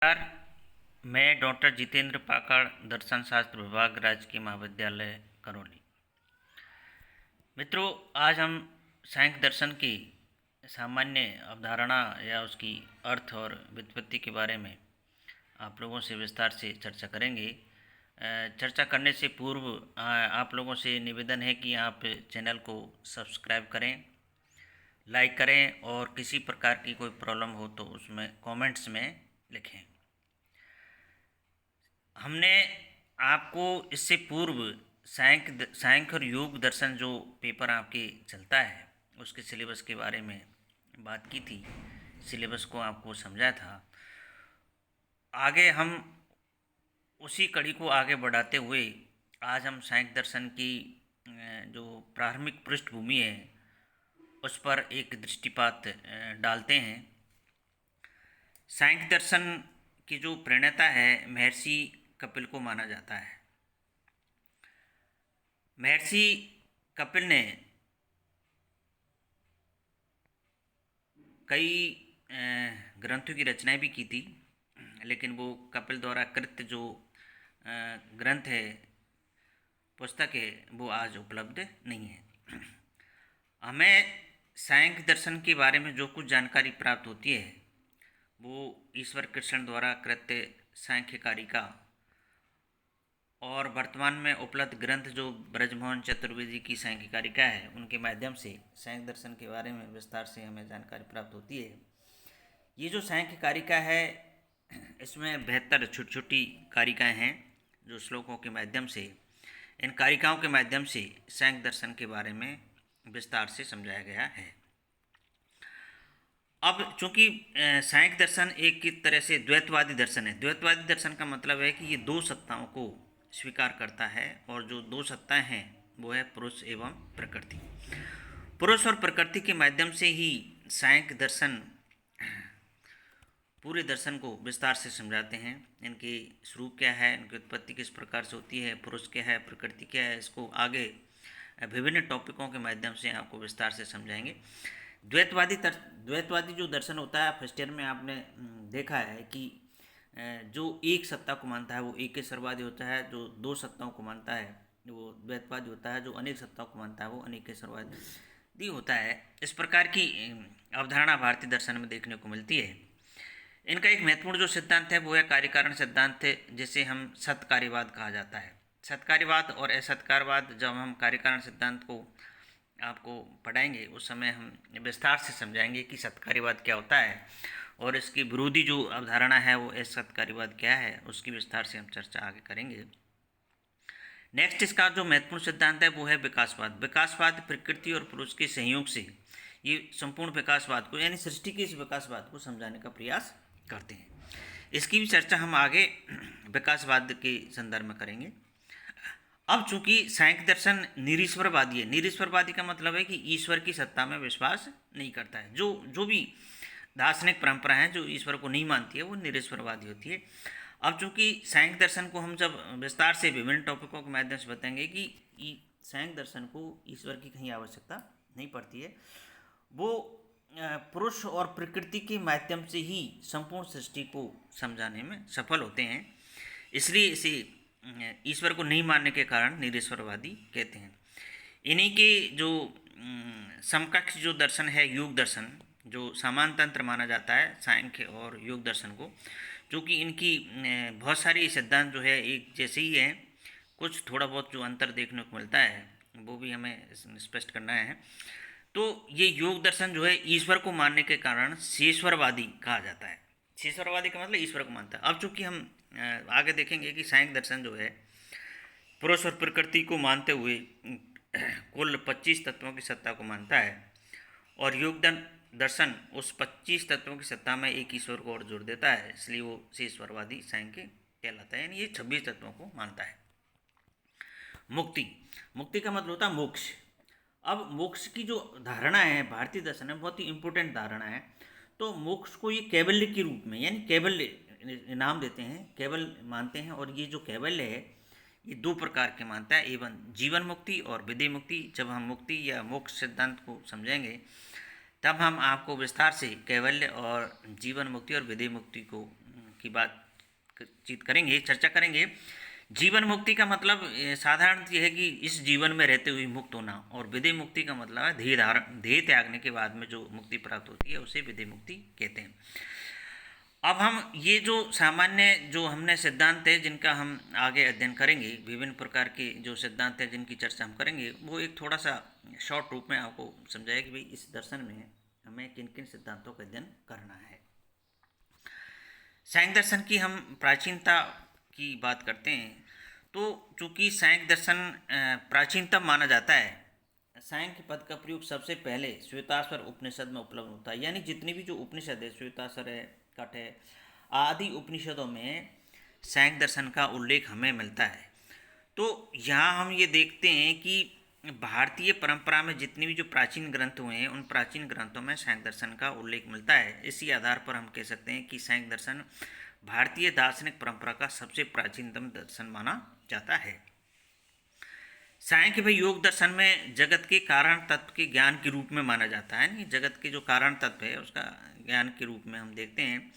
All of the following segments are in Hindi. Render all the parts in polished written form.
नमस्कार। मैं डॉक्टर जितेंद्र पाकड़, दर्शन शास्त्र विभाग, राजकीय महाविद्यालय करौली। मित्रों, आज हम सांख्य दर्शन की सामान्य अवधारणा या उसकी अर्थ और व्युत्पत्ति के बारे में आप लोगों से विस्तार से चर्चा करेंगे। चर्चा करने से पूर्व आप लोगों से निवेदन है कि आप चैनल को सब्सक्राइब करें, लाइक करें और किसी प्रकार की कोई प्रॉब्लम हो तो उसमें कमेंट्स में लिखें। हमने आपको इससे पूर्व सांख्य और योग दर्शन जो पेपर आपके चलता है उसके सिलेबस के बारे में बात की थी, सिलेबस को आपको समझा था। आगे हम उसी कड़ी को आगे बढ़ाते हुए आज हम सांख्य दर्शन की जो प्रारंभिक पृष्ठभूमि है उस पर एक दृष्टिपात डालते हैं। सांख्य दर्शन की जो प्रणेता है महर्षि कपिल को माना जाता है। महर्षि कपिल ने कई ग्रंथों की रचनाएं भी की थी, लेकिन वो कपिल द्वारा कृत जो ग्रंथ है, पुस्तक है, वो आज उपलब्ध नहीं है। हमें सांख्य दर्शन के बारे में जो कुछ जानकारी प्राप्त होती है वो ईश्वर कृष्ण द्वारा कृत सांख्य कारिका और वर्तमान में उपलब्ध ग्रंथ जो ब्रजमोहन चतुर्वेदी की सांख्य कारिका है उनके माध्यम से सांख्य दर्शन के बारे में विस्तार से हमें जानकारी प्राप्त होती है। ये जो सांख्य कारिका है इसमें 72 छोटी छोटी कारिकाएँ हैं जो श्लोकों के माध्यम से, इन कारिकाओं के माध्यम से सांख्य दर्शन के बारे में विस्तार से समझाया गया है। अब चूंकि सांख्य दर्शन एक की तरह से द्वैतवादी दर्शन है। द्वैतवादी दर्शन का मतलब है कि ये दो सत्ताओं को स्वीकार करता है और जो दो सत्ताएं हैं वो है पुरुष एवं प्रकृति। पुरुष और प्रकृति के माध्यम से ही सांख्य दर्शन पूरे दर्शन को विस्तार से समझाते हैं। इनकी स्वरूप क्या है, इनकी उत्पत्ति किस प्रकार से होती है, पुरुष क्या है, प्रकृति क्या है, इसको आगे विभिन्न टॉपिकों के माध्यम से आपको विस्तार से समझाएंगे। द्वैतवादी जो दर्शन होता है, फर्स्ट ईयर में आपने देखा है कि जो एक सत्ता को मानता है वो एकेश्वरवादी होता है, जो दो सत्ताओं को मानता है वो द्वैतवादी होता है, जो अनेक सत्ताओं को मानता है वो अनेकेश्वरवादी होता है। इस प्रकार की अवधारणा भारतीय दर्शन में देखने को मिलती है। इनका एक महत्वपूर्ण जो सिद्धांत है वो है कार्यकारण सिद्धांत है, जिसे हम सत्कार्यवाद कहा जाता है। सत्कार्यवाद और असत्कार्यवाद, जब हम कार्यकारण सिद्धांत को आपको पढ़ाएंगे उस समय हम विस्तार से समझाएंगे कि सत्कार्यवाद क्या होता है और इसकी विरोधी जो अवधारणा है वो असत्कार्यवाद क्या है, उसकी विस्तार से हम चर्चा आगे करेंगे। नेक्स्ट इसका जो महत्वपूर्ण सिद्धांत है वो है विकासवाद। विकासवाद प्रकृति और पुरुष के सहयोग से ये संपूर्ण विकासवाद को, यानी सृष्टि के इस विकासवाद को समझाने का प्रयास करते हैं। इसकी भी चर्चा हम आगे विकासवाद के संदर्भ में करेंगे। अब चूंकि सांख्य दर्शन निरीश्वरवादी है, निरीश्वरवादी का मतलब है कि ईश्वर की सत्ता में विश्वास नहीं करता है। जो भी दार्शनिक परंपरा है जो ईश्वर को नहीं मानती है वो निरीश्वरवादी होती है। अब चूंकि सांख्य दर्शन को हम जब विस्तार से विभिन्न टॉपिकों के माध्यम से बताएंगे कि सांख्य दर्शन को ईश्वर की कहीं आवश्यकता नहीं पड़ती है, वो पुरुष और प्रकृति के माध्यम से ही संपूर्ण सृष्टि को समझाने में सफल होते हैं। इसलिए इसे ईश्वर को नहीं मानने के कारण निरीश्वरवादी कहते हैं। इन्हीं के जो समकक्ष जो दर्शन है योग दर्शन, जो समान तंत्र माना जाता है सांख्य और योग दर्शन को, जो कि इनकी बहुत सारी सिद्धांत जो है एक जैसे ही हैं, कुछ थोड़ा बहुत जो अंतर देखने को मिलता है वो भी हमें स्पष्ट करना है। तो ये योग दर्शन जो है ईश्वर को मानने के कारण शेषवरवादी कहा जाता है। शेषवरवादी का मतलब ईश्वर को मानता है। अब चूंकि हम आगे देखेंगे कि सांख्य दर्शन जो है पुरुष और प्रकृति को मानते हुए कुल 25 तत्वों की सत्ता को मानता है, और योग दर्शन उस 25 तत्वों की सत्ता में एक ईश्वर को और जोड़ देता है, इसलिए वो शेषवरवादी सांख्य कहलाता है। यानी ये 26 तत्वों को मानता है। मुक्ति का मतलब होता है मोक्ष। अब मोक्ष की जो धारणा है भारतीय दर्शन में बहुत ही इम्पोर्टेंट धारणा है। तो मोक्ष को ये कैवल्य के रूप में, यानी कैवल्य नाम देते हैं, केवल मानते हैं। और ये जो कैवल्य है ये दो प्रकार के मानता है, एवं जीवन मुक्ति और विदेह मुक्ति। जब हम मुक्ति या मोक्ष सिद्धांत को समझेंगे तब हम आपको विस्तार से कैवल्य और जीवन मुक्ति और विदेह मुक्ति को की बातचीत करेंगे, चर्चा करेंगे। जीवन मुक्ति का मतलब साधारणतः यह है कि इस जीवन में रहते हुए मुक्त होना, और विधि मुक्ति का मतलब है ध्येय त्यागने के बाद में जो मुक्ति प्राप्त होती है उसे विधि मुक्ति कहते हैं। अब हम ये जो सामान्य जो हमने सिद्धांत है जिनका हम आगे अध्ययन करेंगे, विभिन्न प्रकार के जो सिद्धांत हैं जिनकी चर्चा हम करेंगे, वो एक थोड़ा सा शॉर्ट रूप में आपको समझाया कि भाई इस दर्शन में हमें किन किन सिद्धांतों का अध्ययन करना है। सांख्य दर्शन की हम प्राचीनता की बात करते हैं, तो चूँकि सांख्य दर्शन प्राचीनतम माना जाता है, सांख्य पद का प्रयोग सबसे पहले श्वेताश्वर उपनिषद में उपलब्ध होता है। यानी जितनी भी जो उपनिषद है, श्वेताश्वर है, कठ है, आदि उपनिषदों में सांख्य दर्शन का उल्लेख हमें मिलता है। तो यहाँ हम ये देखते हैं कि भारतीय परंपरा में जितनी भी जो प्राचीन ग्रंथ हुए हैं उन प्राचीन ग्रंथों में सांख्य दर्शन का उल्लेख मिलता है। इसी आधार पर हम कह सकते हैं कि सांख्य दर्शन भारतीय दार्शनिक परंपरा का सबसे प्राचीनतम दर्शन माना जाता है। सांख्य भाई योग दर्शन में जगत के कारण तत्व के ज्ञान के रूप में माना जाता है। नहीं, जगत के जो कारण तत्व है उसका ज्ञान के रूप में हम देखते हैं।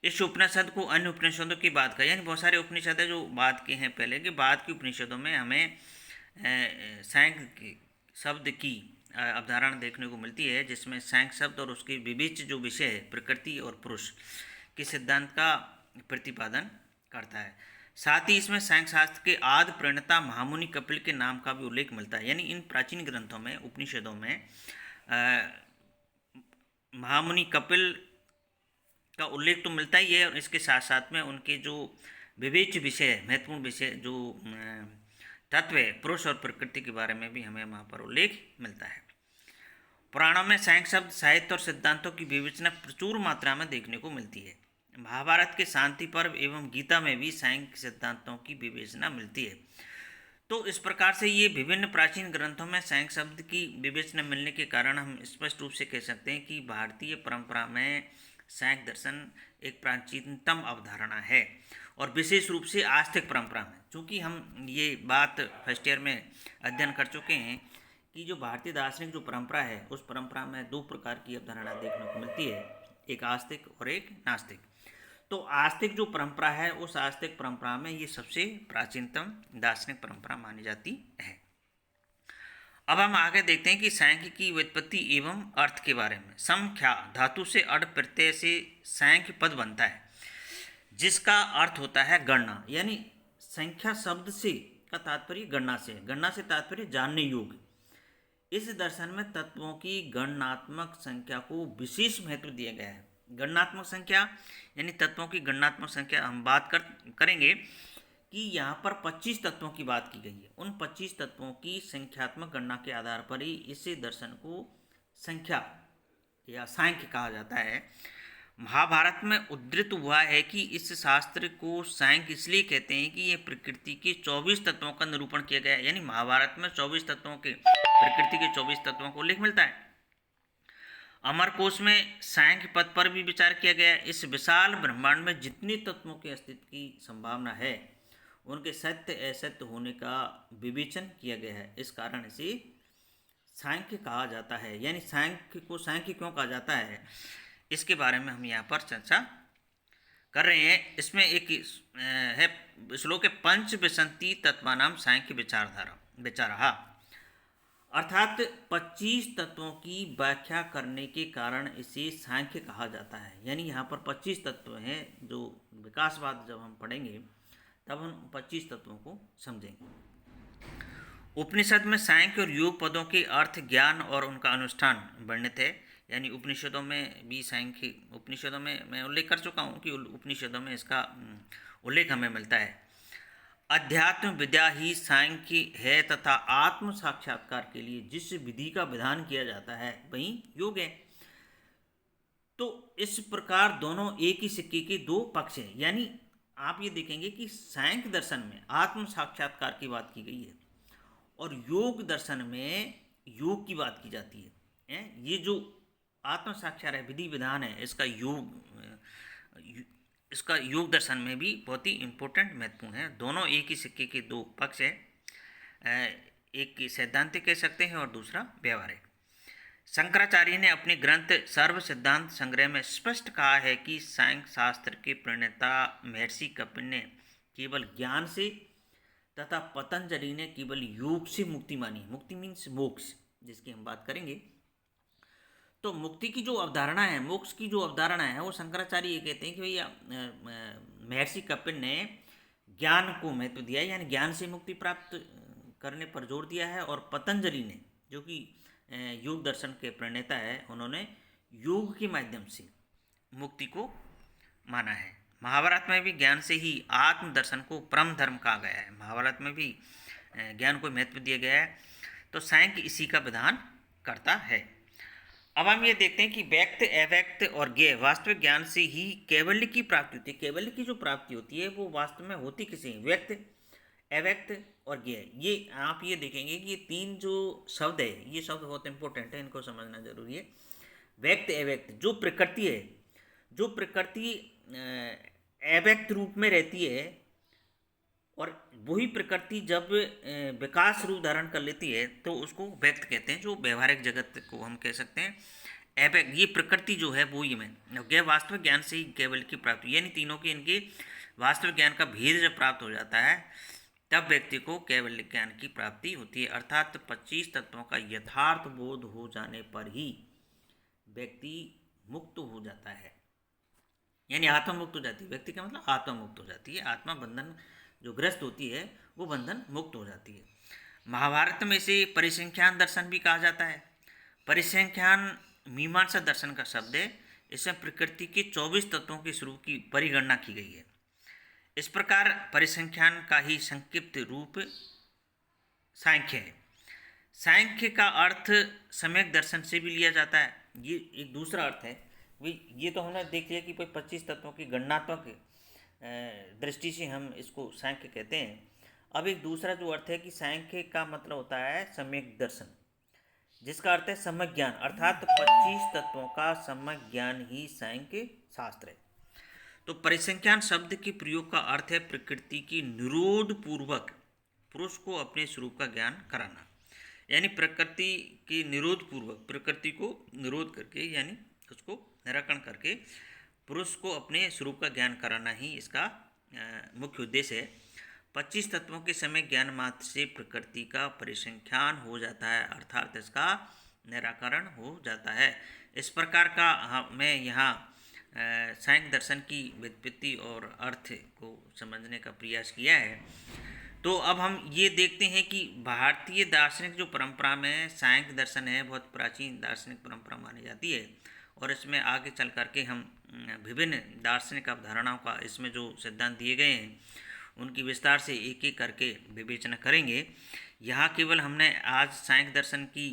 इस उपनिषद को अन्य उपनिषदों की बात का, यानी बहुत सारे उपनिषद है जो बात के हैं पहले के, बाद की उपनिषदों में हमें सांख्य शब्द की अवधारणा देखने को मिलती है, जिसमें सांख्य शब्द और उसके विविध जो विषय है प्रकृति और पुरुष के सिद्धांत का प्रतिपादन करता है। साथ ही इसमें सांख्य शास्त्र के आदि प्रणेता महामुनि कपिल के नाम का भी उल्लेख मिलता है। यानी इन प्राचीन ग्रंथों में, उपनिषदों में महामुनि कपिल का उल्लेख तो मिलता ही है, और इसके साथ साथ में उनके जो विवेच्य विषय, महत्वपूर्ण विषय जो तत्व है पुरुष और प्रकृति के बारे में भी हमें वहाँ पर उल्लेख मिलता है। पुराणों में सांख्य शब्द, साहित्य और सिद्धांतों की विवेचना प्रचुर मात्रा में देखने को मिलती है। महाभारत के शांति पर्व एवं गीता में भी सांख्य सिद्धांतों की विवेचना मिलती है। तो इस प्रकार से ये विभिन्न प्राचीन ग्रंथों में सांख्य शब्द की विवेचना मिलने के कारण हम स्पष्ट रूप से कह सकते हैं कि भारतीय परंपरा में सांख्य दर्शन एक प्राचीनतम अवधारणा है, और विशेष रूप से आस्तिक परंपरा में। चूँकि हम ये बात फर्स्ट ईयर में अध्ययन कर चुके हैं कि जो भारतीय दार्शनिक जो परंपरा है उस परंपरा में दो प्रकार की अवधारणा देखने को मिलती है, एक आस्तिक और एक नास्तिक। तो आस्तिक जो परंपरा है उस आस्तिक परंपरा में ये सबसे प्राचीनतम दार्शनिक परंपरा मानी जाती है। अब हम आगे देखते हैं कि सांख्य की व्युत्पत्ति एवं अर्थ के बारे में। संख्या धातु से अड़ प्रत्यय से सांख्य पद बनता है, जिसका अर्थ होता है गणना। यानी संख्या शब्द से का तात्पर्य गणना से, गणना से तात्पर्य जानने योग्य। इस दर्शन में तत्वों की गणनात्मक संख्या को विशेष महत्व दिया गया है। गणनात्मक संख्या यानी तत्वों की गणनात्मक संख्या हम बात करेंगे कि यहाँ पर 25 तत्वों की बात की गई है। उन 25 तत्वों की संख्यात्मक गणना के आधार पर ही इस दर्शन को संख्या या सांख्य कहा जाता है। महाभारत में उद्धृत हुआ है कि इस शास्त्र को सांख्य इसलिए कहते हैं कि यह प्रकृति के 24 तत्वों का निरूपण किया गया है। यानी महाभारत में 24 तत्वों के, प्रकृति के 24 तत्वों को उल्लेख मिलता है। अमरकोश में सांख्य पद पर भी विचार किया गया है। इस विशाल ब्रह्मांड में जितने तत्वों के अस्तित्व की संभावना है उनके सत्य असत्य होने का विवेचन किया गया है। इस कारण इसे सांख्य कहा जाता है। यानी सांख्य को सांख्य क्यों कहा जाता है, इसके बारे में हम यहाँ पर चर्चा कर रहे हैं। इसमें एक है श्लोक है, पंच विसंति तत्वानाम सांख्य विचारः, अर्थात 25 तत्वों की व्याख्या करने के कारण इसे सांख्य कहा जाता है। यानी यहाँ पर 25 तत्व हैं, जो विकासवाद जब हम पढ़ेंगे तब हम 25 तत्वों को समझेंगे। उपनिषद में सांख्य और योग पदों के अर्थ, ज्ञान और उनका अनुष्ठान वर्णित है। यानी उपनिषदों में भी सांख्य, उपनिषदों में मैं उल्लेख कर चुका हूँ कि उपनिषदों में इसका उल्लेख हमें मिलता है। अध्यात्म विद्या ही सांख्य है तथा आत्म साक्षात्कार के लिए जिस विधि का विधान किया जाता है वही योग है। तो इस प्रकार दोनों एक ही सिक्के के दो पक्ष हैं। यानी आप ये देखेंगे कि सांख्य दर्शन में आत्म साक्षात्कार की बात की गई है और योग दर्शन में योग की बात की जाती है। ये जो आत्म साक्षात्कार है, विधि विधान है, इसका योग दर्शन में भी बहुत ही इम्पोर्टेंट महत्वपूर्ण है। दोनों एक ही सिक्के के दो पक्ष हैं, एक सैद्धांतिक कह सकते हैं और दूसरा व्यवहारिक। शंकराचार्य ने अपने ग्रंथ सर्व सिद्धांत संग्रह में स्पष्ट कहा है कि सांख्य शास्त्र के प्रणेता महर्षि कपिल ने केवल ज्ञान से तथा पतंजलि ने केवल योग से मुक्ति मानी। मुक्ति मीन्स मोक्ष, जिसकी हम बात करेंगे। तो मुक्ति की जो अवधारणा है, मोक्ष की जो अवधारणा है, वो शंकराचार्य ये कहते हैं कि भैया महर्षि कपिल ने ज्ञान को महत्व दिया है, यानी ज्ञान से मुक्ति प्राप्त करने पर जोर दिया है। और पतंजलि ने, जो कि योग दर्शन के प्रणेता है, उन्होंने योग के माध्यम से मुक्ति को माना है। महाभारत में भी ज्ञान से ही आत्म दर्शन को परम धर्म कहा गया है। महाभारत में भी ज्ञान को महत्व दिया गया है। तो सांख्य इसी का विधान करता है। अब हम ये देखते हैं कि व्यक्त, अव्यक्त और ज्ञेय वास्तविक ज्ञान से ही कैवल्य की प्राप्ति होती है। कैवल्य की जो प्राप्ति होती है वो वास्तव में होती किसे? व्यक्त, अव्यक्त और ज्ञेय। ये आप ये देखेंगे कि ये तीन जो शब्द है, ये शब्द बहुत इंपॉर्टेंट है, इनको समझना जरूरी है। व्यक्त, अव्यक्त, जो प्रकृति है, जो प्रकृति अव्यक्त रूप में रहती है, और वही प्रकृति जब विकास रूप धारण कर लेती है तो उसको व्यक्त कहते हैं, जो व्यवहारिक जगत को हम कह सकते हैं अव्यक्त। ये प्रकृति जो है वो ही में गैर वास्तविक ज्ञान से ही केवल की प्राप्ति, यानी तीनों के इनके वास्तविक ज्ञान का भेद जब प्राप्त हो जाता है तब व्यक्ति को केवल ज्ञान की प्राप्ति होती है। अर्थात 25 तत्वों का यथार्थ बोध हो जाने पर ही व्यक्ति मुक्त हो जाता है, यानी आत्मा मुक्त हो जाती है। व्यक्ति का मतलब आत्मा मुक्त हो जाती है। आत्मा बंधन जो ग्रस्त होती है वो बंधन मुक्त हो जाती है। महाभारत में इसे परिसंख्यान दर्शन भी कहा जाता है। परिसंख्यान मीमांसा दर्शन का शब्द है। इसमें प्रकृति के 24 तत्वों के स्वरूप की परिगणना की गई है। इस प्रकार परिसंख्यान का ही संक्षिप्त रूप सांख्य है। सांख्य का अर्थ सम्यक दर्शन से भी लिया जाता है। ये एक दूसरा अर्थ है। ये तो हमने देख लिया कि 25 तत्वों की गणनात्मक दृष्टि से हम इसको सांख्य कहते हैं। अब एक दूसरा जो अर्थ है कि सांख्य का मतलब होता है सम्यक दर्शन, जिसका अर्थ है सम्यक ज्ञान, अर्थात 25 तत्वों का सम्यक ज्ञान ही सांख्य शास्त्र है। तो परिसंख्यान शब्द के प्रयोग का अर्थ है प्रकृति की निरोध पूर्वक पुरुष को अपने स्वरूप का ज्ञान कराना, यानी प्रकृति के निरोध पूर्वक, प्रकृति को निरोध करके, यानी उसको निराकरण करके पुरुष को अपने स्वरूप का ज्ञान कराना ही इसका मुख्य उद्देश्य है। 25 तत्वों के समय ज्ञान मात्र से प्रकृति का परिसंख्यान हो जाता है, अर्थात इसका निराकरण हो जाता है। इस प्रकार का मैं यहाँ सांख्य दर्शन की व्युत्पत्ति और अर्थ को समझने का प्रयास किया है। तो अब हम ये देखते हैं कि भारतीय दार्शनिक जो परंपरा में सांख्य दर्शन है बहुत प्राचीन दार्शनिक परंपरा मानी जाती है, और इसमें आगे चल करके हम विभिन्न दार्शनिक अवधारणाओं का, इसमें जो सिद्धांत दिए गए हैं उनकी विस्तार से एक एक करके विवेचना करेंगे। यहाँ केवल हमने आज सांख्य दर्शन की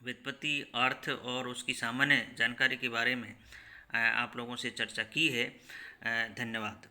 व्युत्पत्ति, अर्थ और उसकी सामान्य जानकारी के बारे में आप लोगों से चर्चा की है। धन्यवाद।